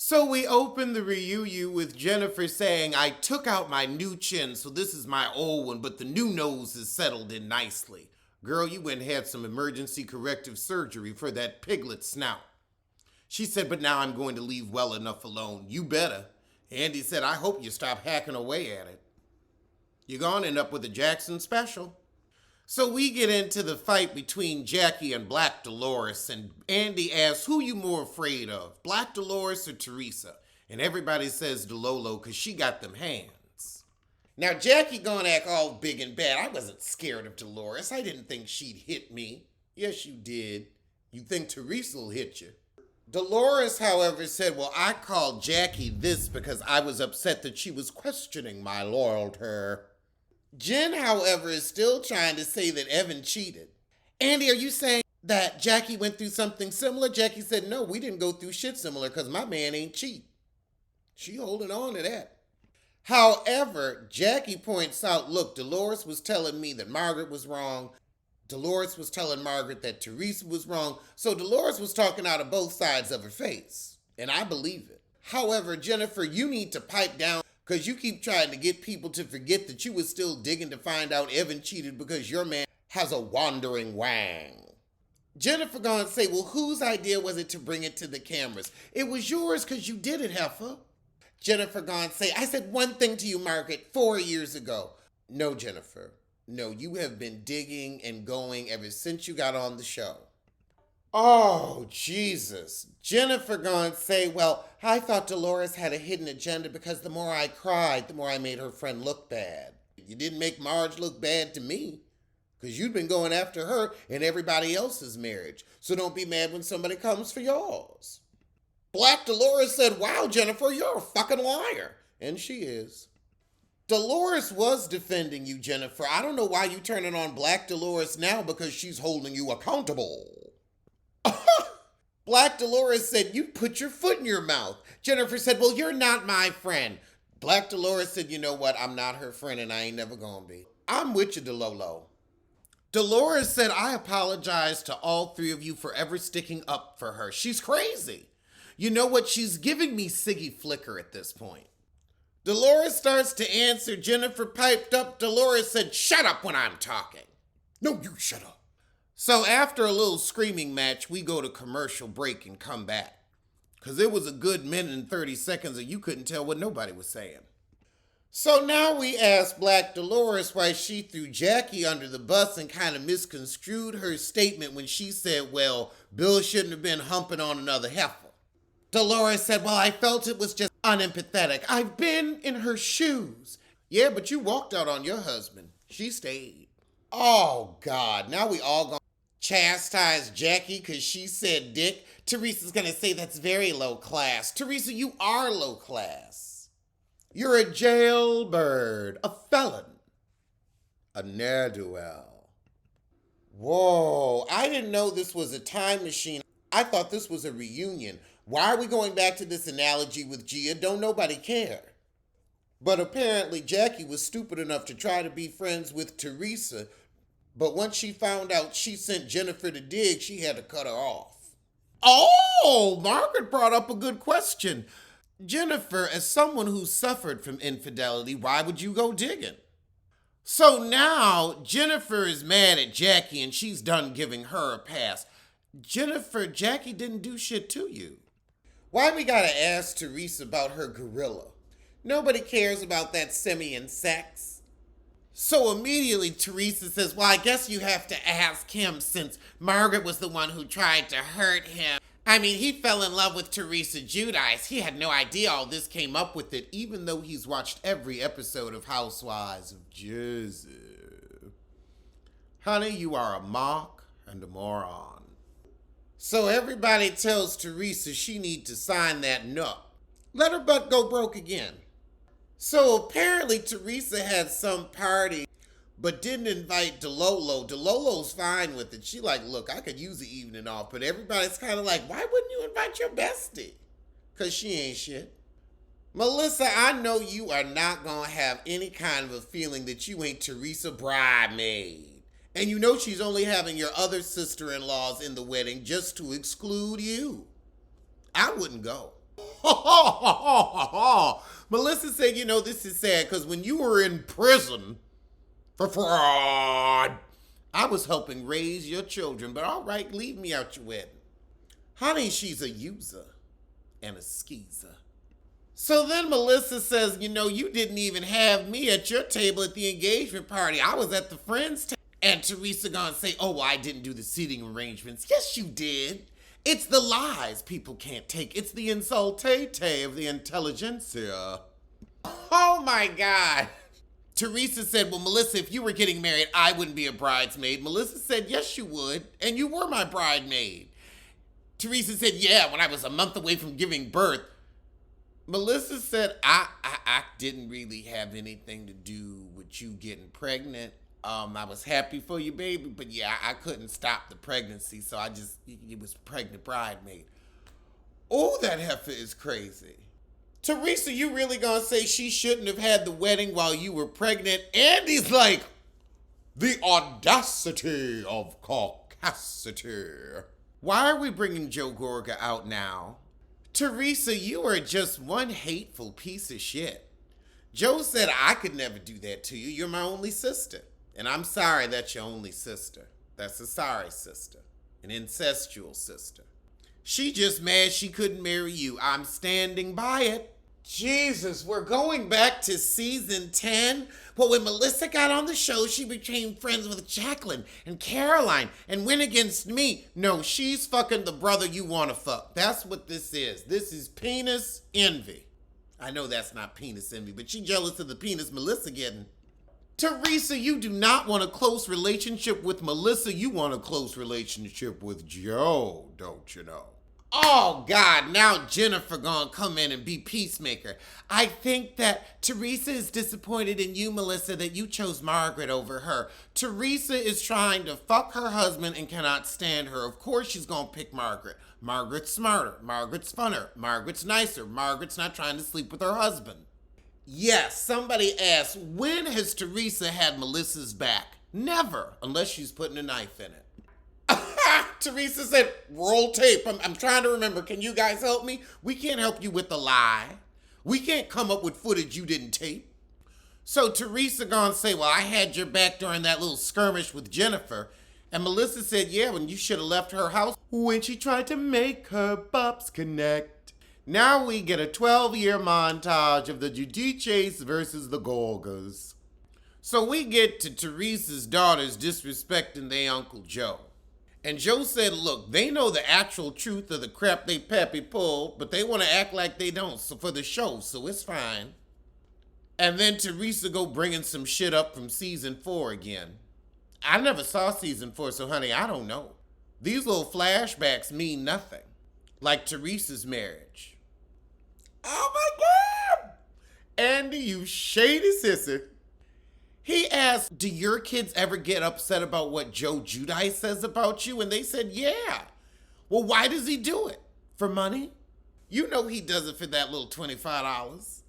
So we open the reunion with Jennifer saying, I took out my new chin, so this is my old one, but the new nose is settled in nicely. Girl, you went and had some emergency corrective surgery for that piglet snout. She said, but now I'm going to leave well enough alone. You better. Andy said, I hope you stop hacking away at it. You're going to end up with a Jackson special. So we get into the fight between Jackie and Black Dolores, and Andy asks, who you more afraid of, Black Dolores or Teresa? And everybody says DeLolo because she got them hands. Now Jackie gonna act all big and bad. I wasn't scared of Dolores. I didn't think she'd hit me. Yes, you did. You think Teresa'll hit you. Dolores, however, said, well, I called Jackie this because I was upset that she was questioning my loyalty. Jen, however, is still trying to say that Evan cheated. Andy, are you saying that Jackie went through something similar? Jackie said, no, we didn't go through shit similar because my man ain't cheat. She holding on to that. However, Jackie points out, look, Dolores was telling me that Margaret was wrong. Dolores was telling Margaret that Teresa was wrong. So Dolores was talking out of both sides of her face. And I believe it. However, Jennifer, you need to pipe down because you keep trying to get people to forget that you was still digging to find out Evan cheated because your man has a wandering wang. Jennifer gonna say, well, whose idea was it to bring it to the cameras? It was yours because you did it, heifer. Jennifer gonna say, I said one thing to you, Margaret, 4 years ago. No, Jennifer. No, you have been digging and going ever since you got on the show. Oh, Jesus. Jennifer gonna say, well, I thought Dolores had a hidden agenda because the more I cried, the more I made her friend look bad. You didn't make Marge look bad to me because you'd been going after her and everybody else's marriage. So don't be mad when somebody comes for yours. Black Dolores said, wow, Jennifer, you're a fucking liar. And she is. Dolores was defending you, Jennifer. I don't know why you turning on Black Dolores now because she's holding you accountable. Black Dolores said, you put your foot in your mouth. Jennifer said, well, you're not my friend. Black Dolores said, you know what? I'm not her friend and I ain't never gonna be. I'm with you, DeLolo. Dolores said, I apologize to all three of you for ever sticking up for her. She's crazy. You know what? She's giving me Siggy Flicker at this point. Dolores starts to answer. Jennifer piped up. Dolores said, shut up when I'm talking. No, you shut up. So after a little screaming match, we go to commercial break and come back. Because it was a good minute and 30 seconds and you couldn't tell what nobody was saying. So now we ask Black Dolores why she threw Jackie under the bus and kind of misconstrued her statement when she said, well, Bill shouldn't have been humping on another heifer. Dolores said, well, I felt it was just unempathetic. I've been in her shoes. Yeah, but you walked out on your husband. She stayed. Oh, God. Now we all gonna chastise Jackie because she said dick. Teresa's going to say that's very low class. Teresa, you are low class. You're a jailbird, a felon, a ne'er-do-well. Whoa, I didn't know this was a time machine. I thought this was a reunion. Why are we going back to this analogy with Gia? Don't nobody care. But apparently Jackie was stupid enough to try to be friends with Teresa, but once she found out she sent Jennifer to dig, she had to cut her off. Oh, Margaret brought up a good question. Jennifer, as someone who suffered from infidelity, why would you go digging? So now Jennifer is mad at Jackie and she's done giving her a pass. Jennifer, Jackie didn't do shit to you. Why we gotta ask Teresa about her gorilla? Nobody cares about that simian sex. So immediately Teresa says, well, I guess you have to ask him since Margaret was the one who tried to hurt him. I mean, he fell in love with Teresa Giudice. He had no idea all this came up with it, even though he's watched every episode of Housewives of Jersey. Honey, you are a mock and a moron. So everybody tells Teresa she needs to sign that nut. Let her butt go broke again. So apparently Teresa had some party, but didn't invite DeLolo. DeLolo's fine with it. She like, look, I could use the evening off, but everybody's kind of like, why wouldn't you invite your bestie? Because she ain't shit. Melissa, I know you are not going to have any kind of a feeling that you ain't Teresa bridesmaid. And you know she's only having your other sister-in-laws in the wedding just to exclude you. I wouldn't go. Melissa said, this is sad because when you were in prison for fraud, I was helping raise your children, but all right, leave me out your wedding. Honey, she's a user and a skeezer. So then Melissa says, you didn't even have me at your table at the engagement party. I was at the friend's table. And Teresa gonna say, oh, well, I didn't do the seating arrangements. Yes, you did. It's the lies people can't take. It's the insultate of the intelligentsia. Oh my God. Teresa said, well, Melissa, if you were getting married, I wouldn't be a bridesmaid. Melissa said, yes, you would. And you were my bridemaid. Teresa said, yeah, when I was a month away from giving birth. Melissa said, I didn't really have anything to do with you getting pregnant. I was happy for you, baby, but yeah, I couldn't stop the pregnancy, so it was pregnant bridemaid. Oh, that heifer is crazy. Teresa, you really gonna say she shouldn't have had the wedding while you were pregnant? Andy's like, the audacity of caucasity. Why are we bringing Joe Gorga out now? Teresa, you are just one hateful piece of shit. Joe said I could never do that to you. You're my only sister. And I'm sorry that's your only sister. That's a sorry sister. An incestual sister. She just mad she couldn't marry you. I'm standing by it. Jesus, we're going back to season 10. Well, when Melissa got on the show, she became friends with Jacqueline and Caroline and went against me. No, she's fucking the brother you want to fuck. That's what this is. This is penis envy. I know that's not penis envy, but she jealous of the penis Melissa getting. Teresa, you do not want a close relationship with Melissa. You want a close relationship with Joe, don't you know? Oh, God, now Jennifer gonna come in and be peacemaker. I think that Teresa is disappointed in you, Melissa, that you chose Margaret over her. Teresa is trying to fuck her husband and cannot stand her. Of course she's gonna pick Margaret. Margaret's smarter. Margaret's funner. Margaret's nicer. Margaret's not trying to sleep with her husband. Yes, somebody asked, when has Teresa had Melissa's back? Never, unless she's putting a knife in it. Teresa said, roll tape. I'm trying to remember. Can you guys help me? We can't help you with the lie. We can't come up with footage you didn't tape. So Teresa gonna say, well, I had your back during that little skirmish with Jennifer. And Melissa said, yeah, when you should have left her house when she tried to make her bops connect. Now we get a 12-year montage of the Giudices versus the Gorgas. So we get to Teresa's daughters disrespecting their Uncle Joe. And Joe said, look, they know the actual truth of the crap they pappy pulled, but they want to act like they don't for the show, so it's fine. And then Teresa go bringing some shit up from season 4 again. I never saw season 4, so honey, I don't know. These little flashbacks mean nothing. Like Teresa's marriage. Oh my God! Andy, you shady sissy. He asked, do your kids ever get upset about what Joe Giudice says about you? And they said, yeah. Well, why does he do it? For money? You know he does it for that little $25.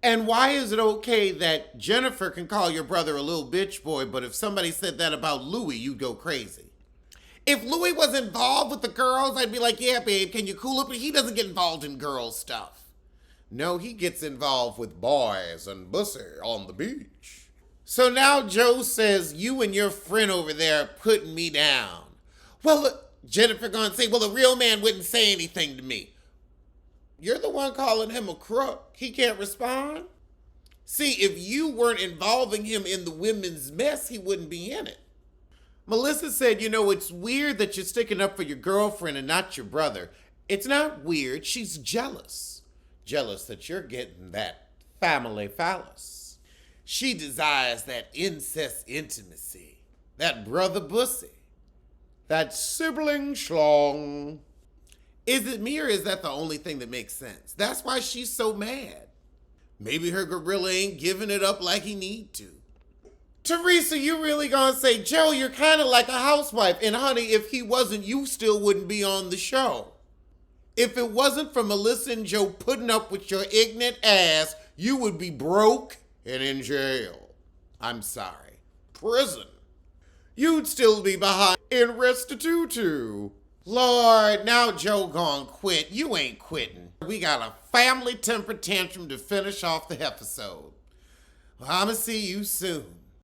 And why is it okay that Jennifer can call your brother a little bitch boy, but if somebody said that about Louis, you'd go crazy? If Louis was involved with the girls, I'd be like, yeah, babe, can you cool it? But he doesn't get involved in girl stuff. No, he gets involved with boys and bussy on the beach. So now Joe says, you and your friend over there are putting me down. Well, Jennifer gonna say, well, a real man wouldn't say anything to me. You're the one calling him a crook. He can't respond. See, if you weren't involving him in the women's mess, he wouldn't be in it. Melissa said, it's weird that you're sticking up for your girlfriend and not your brother. It's not weird. She's jealous. Jealous that you're getting that family phallus. She desires that incest intimacy, that brother bussy, that sibling schlong. Is it me or is that the only thing that makes sense? That's why she's so mad. Maybe her gorilla ain't giving it up like he need to. Teresa, you really gonna say, Joe, you're kind of like a housewife. And honey, if he wasn't, you still wouldn't be on the show. If it wasn't for Melissa and Joe putting up with your ignorant ass, you would be broke and in jail. I'm sorry. Prison. You'd still be behind in restitutu. Lord, now Joe gone quit. You ain't quitting. We got a family temper tantrum to finish off the episode. Well, I'ma see you soon.